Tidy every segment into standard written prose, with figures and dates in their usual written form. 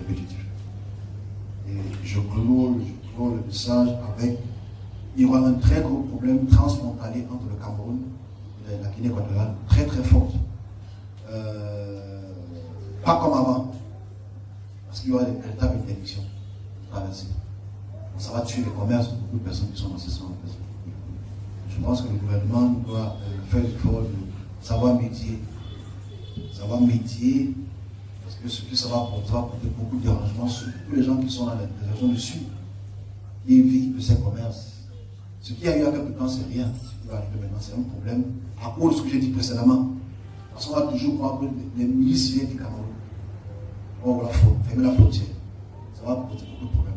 répétitif. Et je clôt le message avec, il y aura un très gros problème transfrontalier entre le Cameroun et la Guinée équatoriale, très très forte. Pas comme avant, parce qu'il y aura des véritables interdictions de traverser. Ça va tuer les commerces de beaucoup de personnes qui sont dans ces centres. Je pense que le gouvernement doit faire l'effort de savoir médier. Savoir médier, parce que ce que ça va apporter beaucoup de dérangements, surtout les gens qui sont dans les régions du Sud. Ils vivent de ces commerces. Ce qui a eu à quelque temps, c'est rien. Ce qui va arriver maintenant, c'est un problème à cause de ce que j'ai dit précédemment. Parce qu'on va toujours prendre les milices du Cameroun. On va fermer la frontière. Ça va apporter beaucoup de problèmes.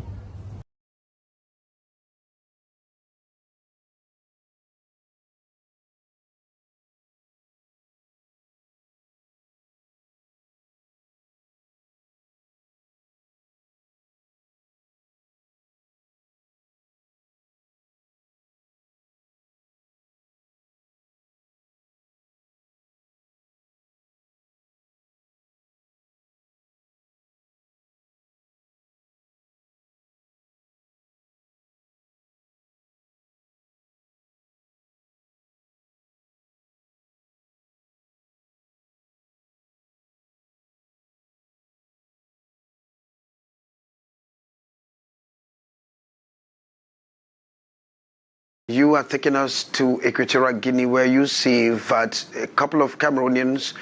You are taking us to Equatorial Guinea, where you see that a couple of Cameroonians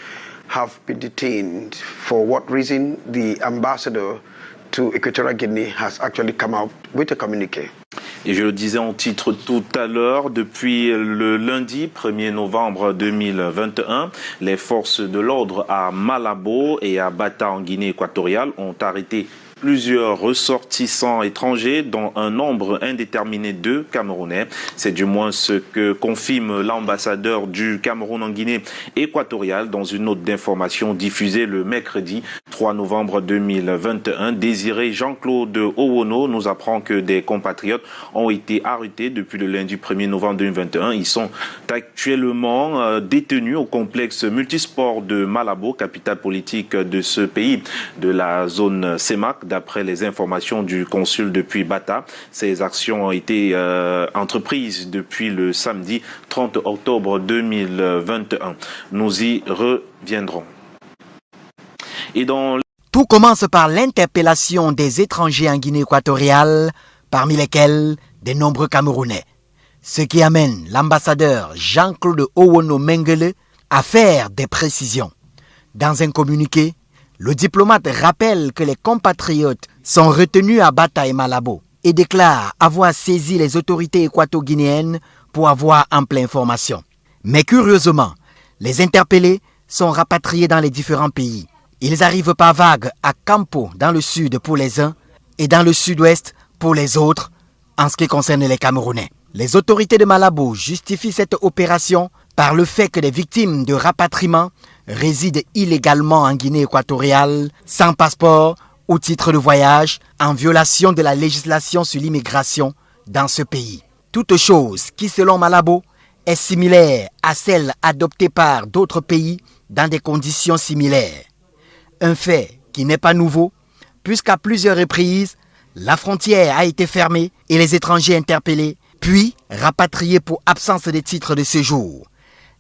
have been detained. For what reason? The ambassador to Equatorial Guinea has actually come out with a communiqué. Et je le disais en titre tout à l'heure, depuis le lundi 1er novembre 2021, les forces de l'ordre à Malabo et à Bata en Guinée équatoriale ont arrêté plusieurs ressortissants étrangers, dont un nombre indéterminé de Camerounais. C'est du moins ce que confirme l'ambassadeur du Cameroun en Guinée équatoriale dans une note d'information diffusée le mercredi 3 novembre 2021. Désiré Jean-Claude Owono nous apprend que des compatriotes ont été arrêtés depuis le lundi 1er novembre 2021. Ils sont actuellement détenus au complexe multisport de Malabo, capitale politique de ce pays, de la zone CEMAC. D'après les informations du consul depuis Bata, ces actions ont été entreprises depuis le samedi 30 octobre 2021. Nous y reviendrons. Tout commence par l'interpellation des étrangers en Guinée équatoriale, parmi lesquels de nombreux Camerounais. Ce qui amène l'ambassadeur Jean-Claude Owono Mengele à faire des précisions. Dans un communiqué, le diplomate rappelle que les compatriotes sont retenus à Bata et Malabo et déclare avoir saisi les autorités équato-guinéennes pour avoir ample information. Mais curieusement, les interpellés sont rapatriés dans les différents pays. Ils arrivent par vagues à Campo dans le sud pour les uns et dans le sud-ouest pour les autres en ce qui concerne les Camerounais. Les autorités de Malabo justifient cette opération par le fait que les victimes de rapatriement résident illégalement en Guinée équatoriale, sans passeport ou titre de voyage, en violation de la législation sur l'immigration dans ce pays. Toute chose qui, selon Malabo, est similaire à celle adoptée par d'autres pays dans des conditions similaires. Un fait qui n'est pas nouveau, puisqu'à plusieurs reprises, la frontière a été fermée et les étrangers interpellés, puis rapatriés pour absence de titre de séjour.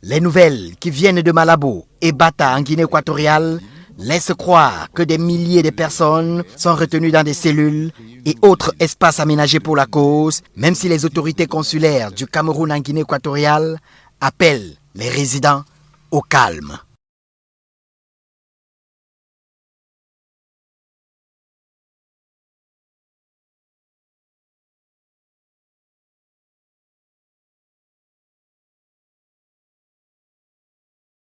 Les nouvelles qui viennent de Malabo et Bata en Guinée équatoriale laissent croire que des milliers de personnes sont retenues dans des cellules et autres espaces aménagés pour la cause, même si les autorités consulaires du Cameroun en Guinée équatoriale appellent les résidents au calme.